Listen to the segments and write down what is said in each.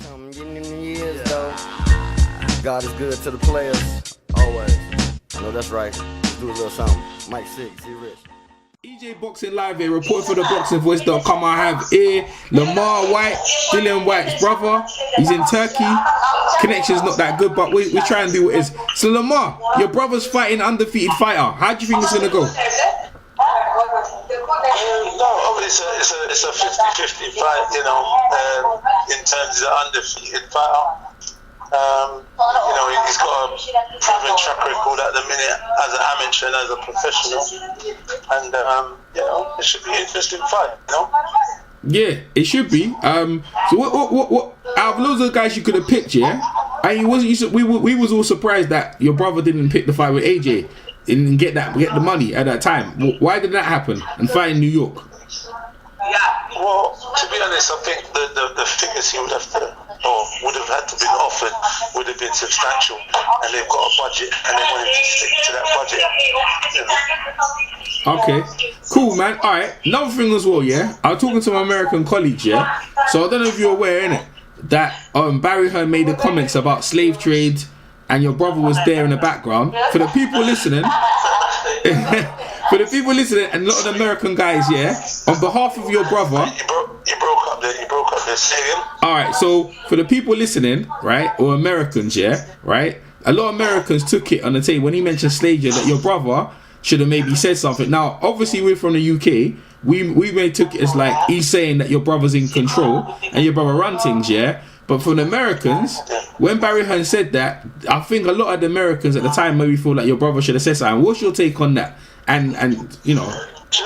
Years though. God is good to the players, always. I know that's right. Let's do a little something. Mike 6, see Rich. EJ Boxing Live here, report for the boxingvoice.com. I have here Lemar Whyte, DILLIAN Whyte's brother. He's in Turkey. Connection's not that good, but we try and do what it is. So Lemar, your brother's fighting undefeated fighter. How do you think it's going to go? No, it's a 50-50 fight, you know, in terms of the undefeated fighter. You know, he's got a proven track record at the minute as an amateur and as a professional. And, you know, it should be an interesting fight, you know? Yeah, it should be. So what out of loads of guys you could have picked, yeah? And we was all surprised that your brother didn't pick the fight with AJ and get the money at that time. Why did that happen and fight in New York? Well, to be honest, I think the figures he would have had to be offered would have been substantial, and they've got a budget and they wanted to stick to that budget. Okay, cool, man. All right, another thing as well, yeah. I was talking to my American colleagues, yeah. So I don't know if you're aware, innit, that Barry Hearn made the comments about slave trade, and your brother was there in the background. For the people listening. For the people listening, and a lot of the American guys, yeah, on behalf of your brother. You broke up there. Say again. Alright, so for the people listening, right, or Americans, yeah, right, a lot of Americans took it on the table when he mentioned slavery that your brother should have maybe said something. Now, obviously, we're from the UK. We may took it as like he's saying that your brother's in control and your brother run things, yeah. But for the Americans, when Barry Hearn said that, I think a lot of the Americans at the time maybe feel like your brother should have said something. What's your take on that? And you know. Do you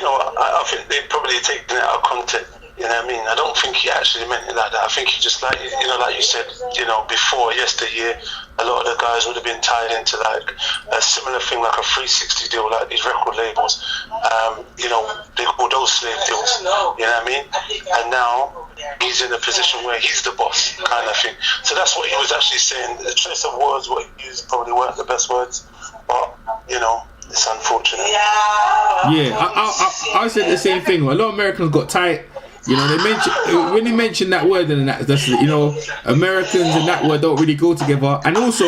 know what? I think they probably taken it out of context. You know what I mean? I don't think he actually meant it like that. I think he just like you said, you know, before yesteryear, a lot of the guys would have been tied into like a similar thing, like a 360 deal, like these record labels. You know, they call those slave deals. You know what I mean? And now he's in a position where he's the boss, kind of thing. So that's what he was actually saying. The choice of words, what he used, probably weren't the best words, but you know, it's unfortunate. Yeah, I said the same thing. A lot of Americans got tight. You know, they mentioned when they mentioned that word, and that's you know, Americans and that word don't really go together. And also,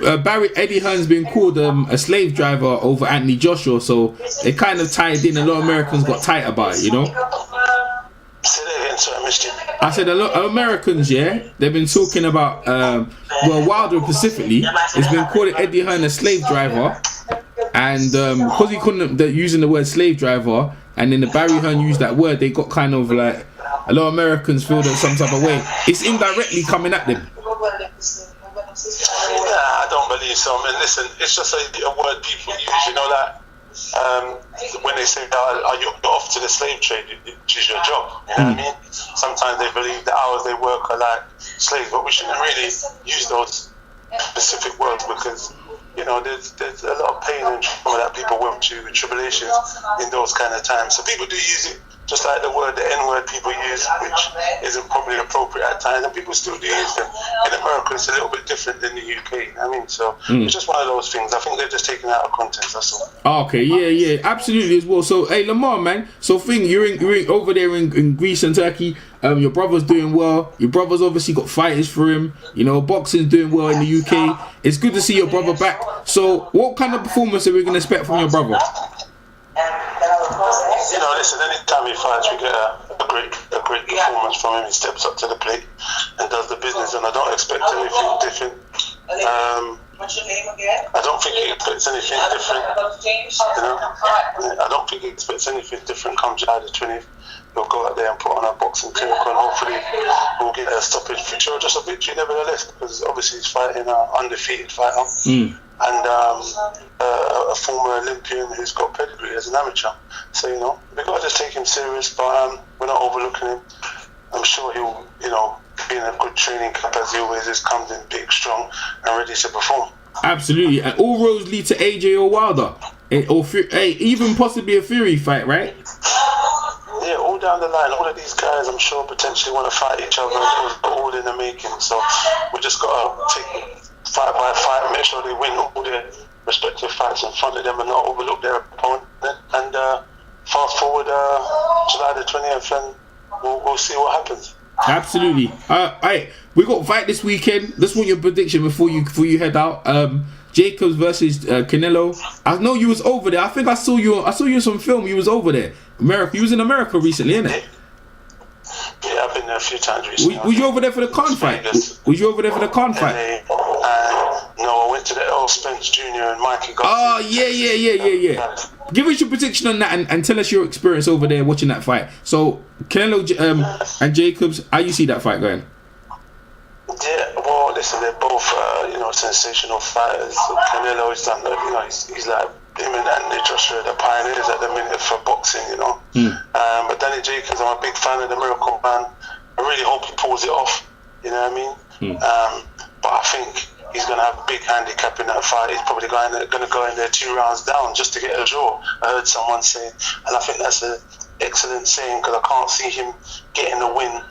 Eddie Hearn's been called a slave driver over Anthony Joshua, so it kind of tied in. A lot of Americans got tight about it, you know. Say that again, sorry, I missed you. I said a lot of Americans, yeah, they've been talking about well, Wilder specifically, has been calling Eddie Hearn a slave driver, and because he couldn't using the word slave driver. And then the Barry Hearn used that word, they got kind of like, a lot of Americans feel that some type of way. It's indirectly coming at them. Yeah, I don't believe so. I mean, listen, it's just a word people use, you know, that when they say, you're off to the slave trade, which is your job, you know what I mean? Sometimes they believe the hours they work are like slaves, but we shouldn't really use those specific words because, you know, there's a lot of pain and trauma that people went through with tribulations in those kind of times. So people do use it, just like the N-word people use, which isn't probably appropriate at times, and people still do use them. In America, it's a little bit different than the UK, I mean, so it's just one of those things. I think they're just taking it out of context, that's all. Okay, yeah, absolutely as well. So, hey, Lemar, man, so you're over there in Greece and Turkey. Your brother's doing well. Your brother's obviously got fighters for him. You know, boxing's doing well in the UK. It's good to see your brother back. So, what kind of performance are we going to expect from your brother? You know, listen, anytime he fights, we get a great performance from him. He steps up to the plate and does the business, and I don't expect anything different. I don't think he expects anything different. You know, I don't think he expects anything different come July the 20th. He'll go out there and put on a boxing clinic, and hopefully we'll get a stoppage victory, or just a victory nevertheless, because obviously he's fighting an undefeated fighter and a former Olympian who's got pedigree as an amateur. So, you know, we've got to just take him serious, but we're not overlooking him. I'm sure he'll, you know, be in a good training camp as he always is, comes in big, strong, and ready to perform. Absolutely, and all roads lead to AJ or Wilder, or even possibly a Fury fight, right? Yeah, all down the line, all of these guys, I'm sure, potentially want to fight each other. It was all in the making, so we just got to take fight by fight and make sure they win all their respective fights in front of them and not overlook their opponent. And fast forward July the 20th, and we'll see what happens. Absolutely. Alright, we got fight this weekend. Just want your prediction before you head out. Jacobs versus Canelo. I know you was over there. I think I saw you in some film. You was over there. America. You was in America recently, innit? Yeah, I've been there a few times recently. Was you over there for the Khan fight? Was you over there for the Khan fight? No, I went to the Earl Spence Jr. and Mikey Garcia. Oh, yeah. Give us your prediction on that and tell us your experience over there watching that fight. So, Canelo and Jacobs, how you see that fight going? Yeah, well, listen, they're both, sensational fighters. Canelo is done, he's like him and Anthony Joshua, the pioneers at the minute for boxing, But Danny Jacobs, I'm a big fan of the Miracle Man. I really hope he pulls it off, you know what I mean? But I think he's going to have a big handicap in that fight. He's probably going to go in there 2 rounds down just to get a draw. I heard someone say, and I think that's an excellent saying because I can't see him getting the win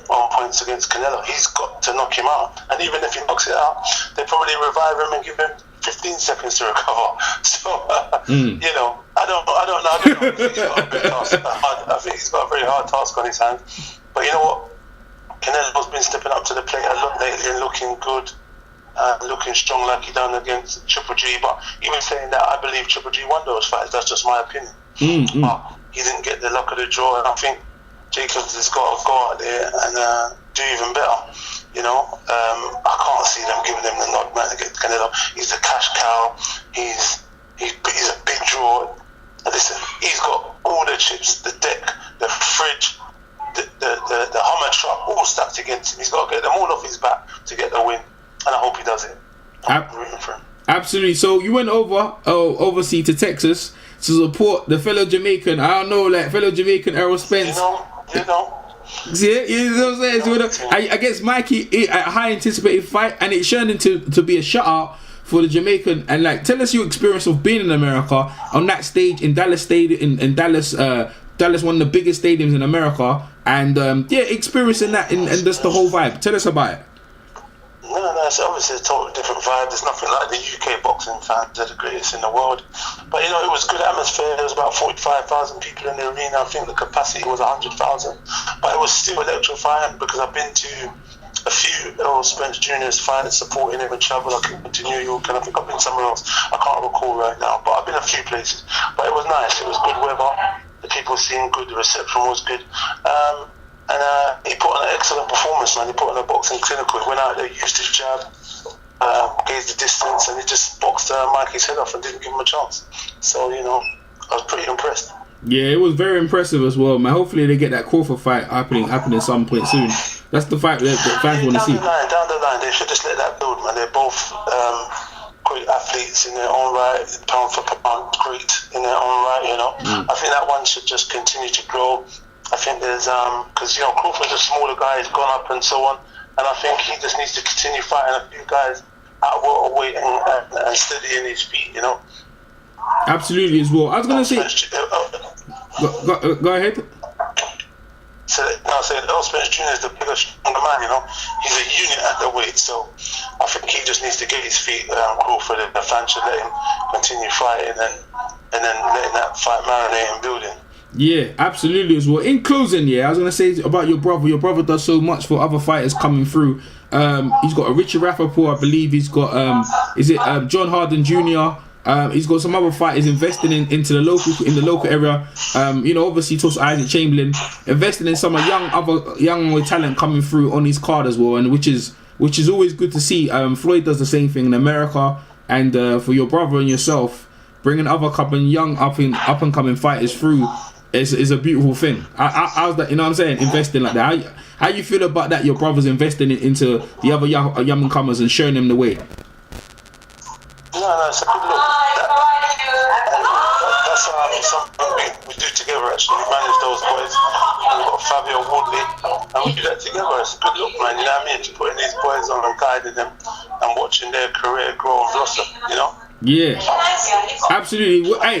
on points against Canelo. He's got to knock him out, and even if he knocks it out, they probably revive him and give him 15 seconds to recover. So, I don't know. I think he's got a big task. I think he's got a very hard task on his hands. But you know what? Canelo's been stepping up to the plate a lot lately and looking good. Looking strong like he done against Triple G, but even saying that, I believe Triple G won those fights. That's just my opinion. But he didn't get the luck of the draw, and I think Jacobs has got to go out there and do even better. I can't see them giving him the nod, man, against Canelo. He's the cash cow. He's a big draw. And listen, he's got all the chips, the deck, the fridge, the Hummer truck, all stacked against him. He's got to get them all off his back to get the win. And I hope he does it. I'm rooting for him. Absolutely. So you went overseas to Texas to support the fellow Jamaican. I don't know, like fellow Jamaican Errol Spence. You know. See, you know what I'm saying? I guess Mikey a high anticipated fight, and it turned into to be a shutout for the Jamaican. And like, tell us your experience of being in America on that stage in Dallas Stadium in Dallas. Dallas, one of the biggest stadiums in America, and experiencing that and just the whole vibe. Tell us about it. No, it's obviously a totally different vibe. There's nothing like the UK boxing fans. They're the greatest in the world. But it was good atmosphere. There was about 45,000 people in the arena. I think the capacity was 100,000. But it was still electrifying because I've been to a few Earl Spence Jr.'s fights, supporting him and travel. I went to New York and I think I've been somewhere else. I can't recall right now, but I've been a few places. But it was nice. It was good weather. The people seemed good. The reception was good. And he put on an excellent performance, man. He put on a boxing clinical. He went out there, used his jab, gauged the distance, and he just boxed Mikey's head off and didn't give him a chance. So, I was pretty impressed. Yeah, it was very impressive as well, man. Hopefully they get that Crawford fight happening some point soon. That's the fight that fans want to see. Down the line, they should just let that build, man. They're both great athletes in their own right, pound for pound, great in their own right, I think that one should just continue to grow. I think there's, because, Crawford's a smaller guy, he's gone up and so on, and I think he just needs to continue fighting a few guys at welterweight and steadying his feet, Absolutely as well. I was going to say... Go ahead. So, Earl Spence Jr. is the bigger, stronger man, He's a unit at the weight, so I think he just needs to get his feet Crawford, and the fans should let him continue fighting and then letting that fight marinate and building. Yeah, absolutely as well. In closing, I was going to say about your brother. Your brother does so much for other fighters coming through. He's got a Richard Rappaport, I believe. He's got, John Harden Jr., he's got some other fighters investing into the local area. Obviously, talks Isaac Chamberlain, investing in some young talent coming through on his card as well, and which is always good to see. Floyd does the same thing in America, and for your brother and yourself, bringing other young up and coming fighters through is a beautiful thing. How's that? You know what I'm saying? Investing like that. How you feel about that? Your brother's investing into the other young comers and showing them the way. No, it's a good look. That's something we do together, actually. We manage those boys. We've got Fabio Woodley, and we do that together. It's a good look, man. You know what I mean? Just putting these boys on and guiding them and watching their career grow and blossom, Yeah, absolutely. Hey,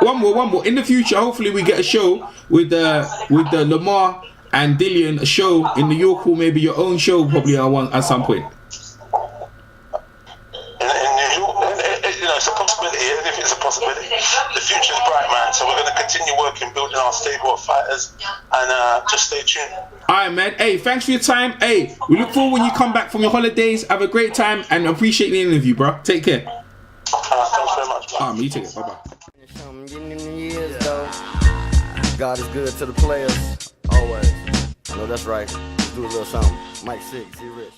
one more. In the future, hopefully we get a show with the Lemar and DILLIAN, a show in New York, or maybe your own show probably at some point. It's a possibility. Even if it's a possibility, the future's bright, man. So we're going to continue working, building our are stable fighters, and just stay tuned. Alright, man. Hey, thanks for your time. Hey, we look forward when you come back from your holidays. Have a great time and appreciate the interview, bro. Take care. Thanks very much. Alright, man, you take it. Bye bye. God is good to the players, always. I know that's right. Let's do a little something. Mike 6, he rich.